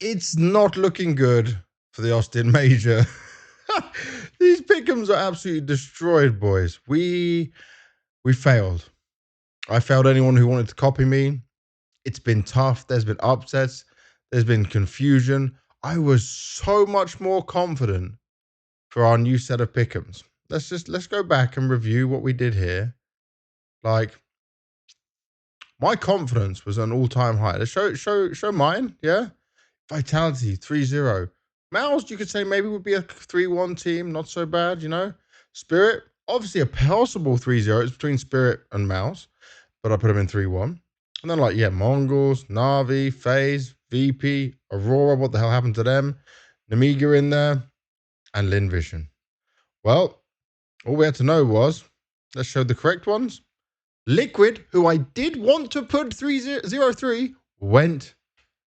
It's not looking good for the Austin Major. These pick'ems are absolutely destroyed, boys. We failed. I failed anyone who wanted to copy me. It's been tough. There's been upsets. There's been confusion. I was so much more confident for our new set of pick'ems. Let's go back and review what we did here. Like, my confidence was an all-time high. Let's show mine, yeah? Vitality 3-0. Mouse, you could say maybe would be a 3-1 team, not so bad, you know. Spirit, obviously a possible 3-0. It's between Spirit and Mouse, but I put them in 3-1. And then, like, yeah, Mongols, Navi, FaZe, VP, Aurora, what the hell happened to them? Namiga in there, and Lin Vision. Well, all we had to know was, let's show the correct ones. Liquid, who I did want to put 3-0-3, went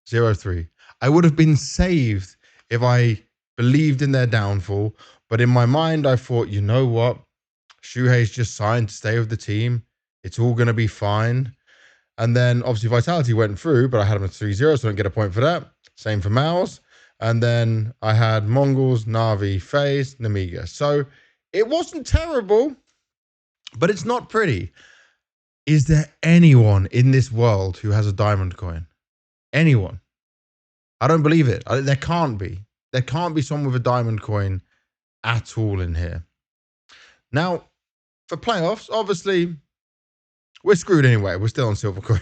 0-3. I would have been saved if I believed in their downfall. But in my mind, I thought, you know what? Shuhei's just signed to stay with the team. It's all going to be fine. And then obviously Vitality went through, but I had them at 3-0, so I don't get a point for that. Same for Maus. And then I had Mongols, Navi, FaZe, Namiga. So it wasn't terrible, but it's not pretty. Is there anyone in this world who has a diamond coin? Anyone? I don't believe it. There can't be. There can't be someone with a diamond coin at all in here. Now, for playoffs, obviously, we're screwed anyway. We're still on silver coin.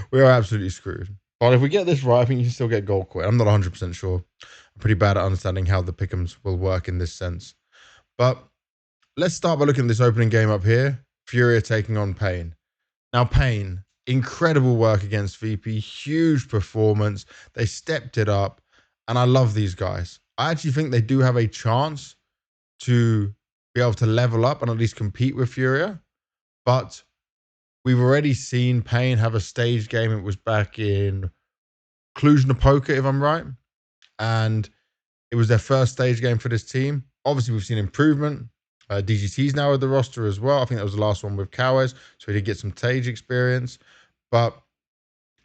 We are absolutely screwed. But if we get this right, I think you can still get gold coin. I'm not 100% sure. I'm pretty bad at understanding how the pick'ems will work in this sense. But let's start by looking at this opening game up here. Furia taking on Pain. Now, Pain, incredible work against VP, huge performance. They stepped it up, and I love these guys. I actually think they do have a chance to be able to level up and at least compete with Furia. But we've already seen Pain have a stage game. It was back in Cluj-Napoca, if I'm right. And it was their first stage game for this team. Obviously, we've seen improvement. DGT's now with the roster as well. I think that was the last one with Cowes, so he did get some stage experience. But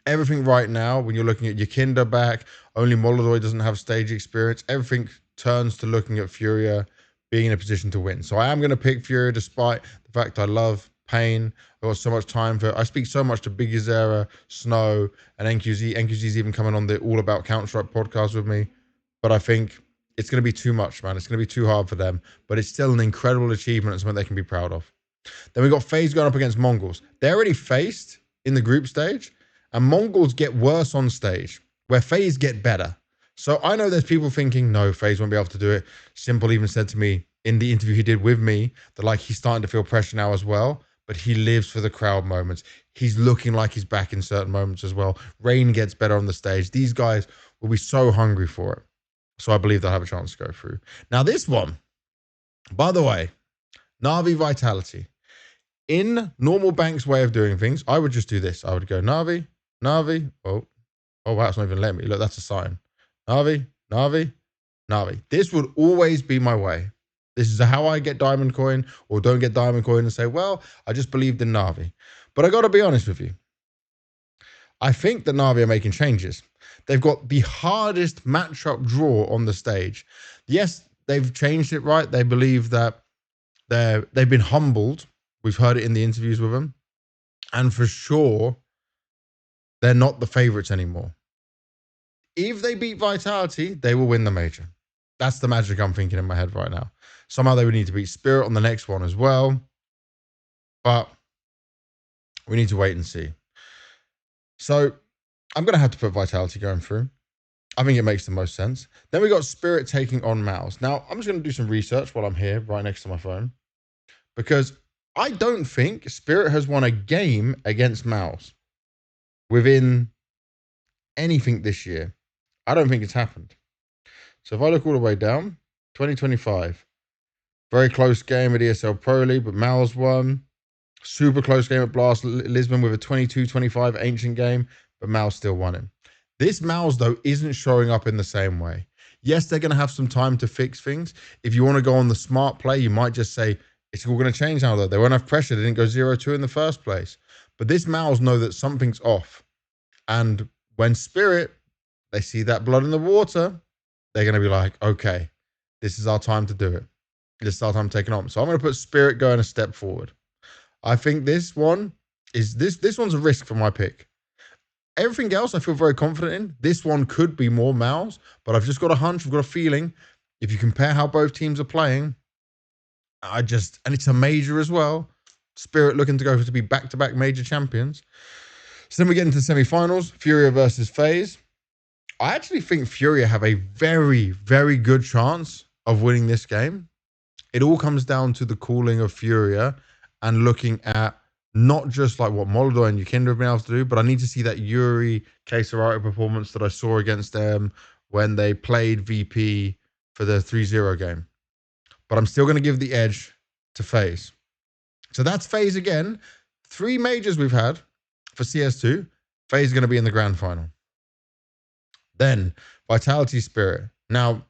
everything right now, when you're looking at Yakinda back, only Molodoi doesn't have stage experience. Everything turns to looking at Furia being in a position to win. So I am going to pick Furia despite the fact I love Pain. I've got so much time for it. I speak so much to Big Azera, Snow, and NQZ. NQZ's even coming on the All About Counter-Strike podcast with me. But I think it's going to be too much, man. It's going to be too hard for them. But it's still an incredible achievement and something they can be proud of. Then we got FaZe going up against Mongols. They already faced in the group stage, and Mongols get worse on stage, where FaZe get better. So I know there's people thinking, no, FaZe won't be able to do it. Simple even said to me in the interview he did with me that, like, he's starting to feel pressure now as well, but he lives for the crowd moments. He's looking like he's back in certain moments as well. Rain gets better on the stage. These guys will be so hungry for it. So I believe they'll have a chance to go through. Now, this one, by the way, Navi Vitality. In normal Bank's way of doing things, I would just do this. I would go Navi, Navi. Oh, wow, it's not even letting me. Look, that's a sign. Navi, Navi, Navi. This would always be my way. This is how I get diamond coin or don't get diamond coin and say, well, I just believed in Navi. But I got to be honest with you. I think that Navi are making changes. They've got the hardest matchup draw on the stage. Yes, they've changed it, right? They believe that they've been humbled. We've heard it in the interviews with them. And for sure, they're not the favorites anymore. If they beat Vitality, they will win the major. That's the magic I'm thinking in my head right now. Somehow they would need to beat Spirit on the next one as well. But we need to wait and see. So I'm going to have to put Vitality going through. I think it makes the most sense. Then we got Spirit taking on Mouse. Now, I'm just going to do some research while I'm here right next to my phone. Because I don't think Spirit has won a game against Mouse within anything this year. I don't think it's happened. So if I look all the way down, 2025, very close game at ESL Pro League, but Mouse won. Super close game at Blast Lisbon with a 22-25 ancient game, but Mouse still won it. This Mouse, though, isn't showing up in the same way. Yes, they're going to have some time to fix things. If you want to go on the smart play, you might just say, it's all going to change now, though. They won't have pressure. They didn't go 0-2 in the first place. But this Mouse know that something's off. And when Spirit They see that blood in the water. They're going to be like, okay, this is our time to do it. This is our time taking on. So I'm going to put Spirit going a step forward. I think this one is this one's a risk for my pick. Everything else I feel very confident in. This one could be more Mal's, but I've just got a hunch. I've got a feeling. If you compare how both teams are playing, and it's a major as well. Spirit looking to go to be back-to-back major champions. So then we get into the semi-finals. Furia versus FaZe. I actually think Furia have a very, very good chance of winning this game. It all comes down to the calling of Furia and looking at not just like what Molodor and Yukinder have been able to do, but I need to see that Yuri Quesarito performance that I saw against them when they played VP for the 3-0 game. But I'm still going to give the edge to FaZe. So that's FaZe again. 3 majors we've had for CS2. FaZe is going to be in the grand final. Then Vitality Spirit. Now,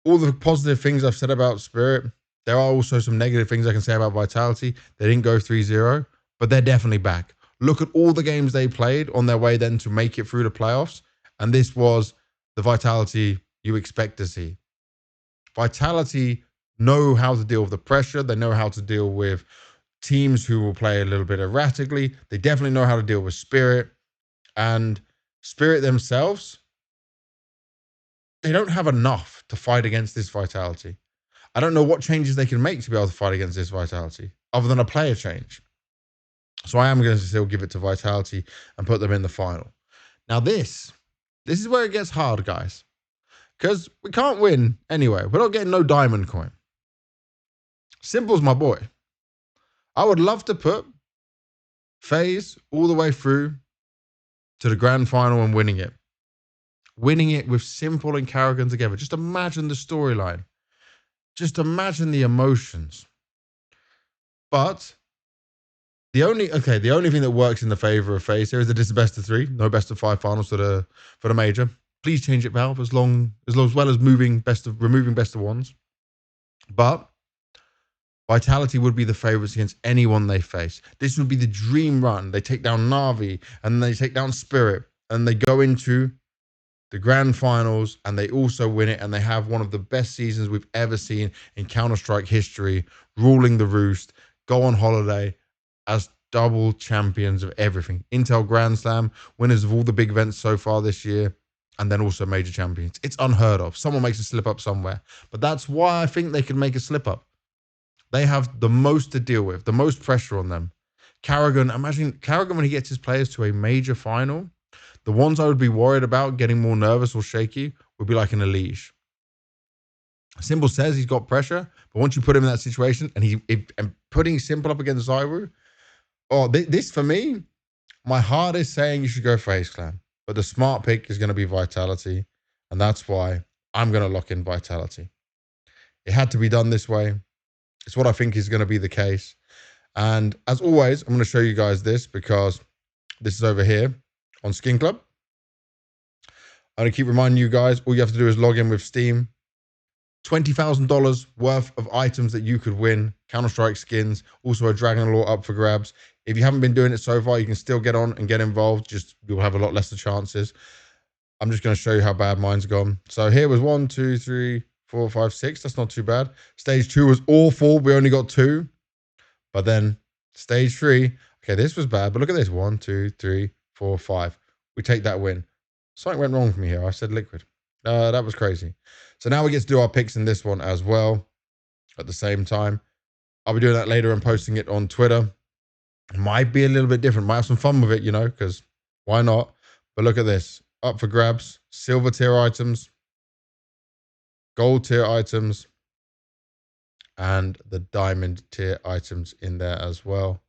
all the positive things I've said about Spirit, there are also some negative things I can say about Vitality. They didn't go 3-0, but they're definitely back. Look at all the games they played on their way then to make it through the playoffs. And this was the Vitality you expect to see. Vitality know how to deal with the pressure. They know how to deal with teams who will play a little bit erratically. They definitely know how to deal with Spirit. And Spirit themselves, they don't have enough to fight against this Vitality. I don't know what changes they can make to be able to fight against this Vitality, other than a player change. So I am going to still give it to Vitality and put them in the final. Now this is where it gets hard, guys. Because we can't win anyway. We're not getting no diamond coin. Simple's my boy. I would love to put FaZe all the way through to the grand final and winning it. Winning it with Simple and Karrigan together. Just imagine the storyline. Just imagine the emotions. But the only thing that works in the favor of FaZe here is that it's a best of 3, no best of 5 finals for the major. Please change it, Valve, as well as removing best of 1s. But Vitality would be the favorites against anyone they face. This would be the dream run. They take down Na'Vi and they take down Spirit and they go into the grand finals and they also win it, and they have one of the best seasons we've ever seen in Counter-Strike history, ruling the roost, go on holiday as double champions of everything. Intel Grand Slam, winners of all the big events so far this year, and then also major champions. It's unheard of. Someone makes a slip up somewhere. But that's why I think they can make a slip up. They have the most to deal with, the most pressure on them. Karrigan, imagine Karrigan when he gets his players to a major final. The ones I would be worried about getting more nervous or shaky would be like an Elige. Simple says he's got pressure, but once you put him in that situation and putting Simple up against Zyru, this for me, my heart is saying you should go FaZe Clan. But the smart pick is going to be Vitality. And that's why I'm going to lock in Vitality. It had to be done this way. It's what I think is going to be the case. And as always, I'm going to show you guys this because this is over here on Skin Club. I'm going to keep reminding you guys, all you have to do is log in with Steam. $20,000 worth of items that you could win. Counter-Strike skins, also a Dragon Lore up for grabs. If you haven't been doing it so far, you can still get on and get involved. Just you'll have a lot less chances. I'm just going to show you how bad mine's gone. So here was 1, 2, 3, 4, 5, 6. That's not too bad. Stage 2 was awful. We only got 2. But then stage 3. Okay, this was bad. But look at this. 1, 2, 3, 4, 5. We take that win. Something went wrong for me here. I said liquid. That was crazy. So now we get to do our picks in this one as well at the same time. I'll be doing that later and posting it on Twitter. It might be a little bit different. Might have some fun with it, you know, because why not? But look at this. Up for grabs. Silver tier items. Gold tier items. And the diamond tier items in there as well.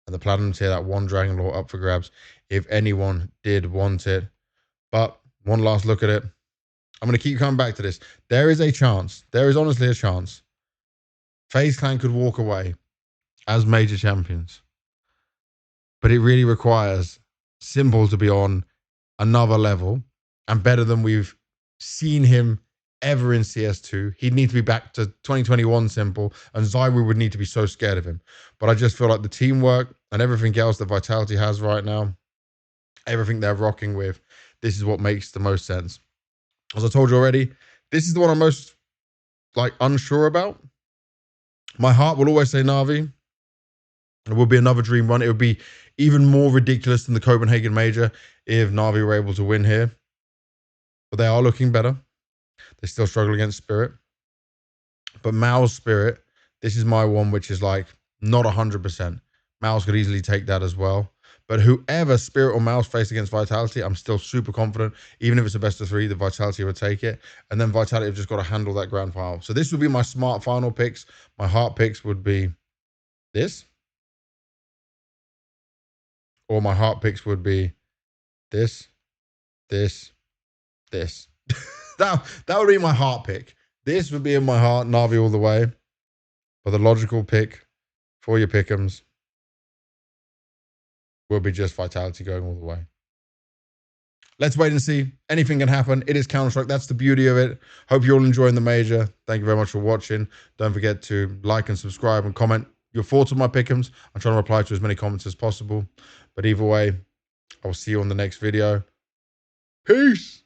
And the platinum tier, that one Dragon Lore up for grabs. If anyone did want it. But one last look at it. I'm going to keep coming back to this. There is a chance. There is honestly a chance. FaZe Clan could walk away as major champions. But it really requires Simple to be on another level and better than we've seen him ever in CS2. He'd need to be back to 2021 Simple, and Zyru would need to be so scared of him. But I just feel like the teamwork and everything else that Vitality has right now, everything they're rocking with, this is what makes the most sense. As I told you already, this is the one I'm most like unsure about. My heart will always say Na'Vi. It would be another dream run. It would be even more ridiculous than the Copenhagen Major if Na'Vi were able to win here. But they are looking better. They still struggle against Spirit. But Mao's Spirit, this is my one, which is like not 100%. Mao's could easily take that as well. But whoever Spirit or Mao's face against Vitality, I'm still super confident. Even if it's a best of 3, the Vitality would take it. And then Vitality have just got to handle that grand final. So this would be my smart final picks. My heart picks would be this. Or my heart picks would be this, this, this. that would be my heart pick. This would be in my heart, Na'Vi all the way. But the logical pick for your pick'ems will be just Vitality going all the way. Let's wait and see. Anything can happen. It is Counter-Strike. That's the beauty of it. Hope you're all enjoying the major. Thank you very much for watching. Don't forget to like and subscribe and comment your thoughts on my pick'ems. I'm trying to reply to as many comments as possible. But either way, I'll see you on the next video. Peace.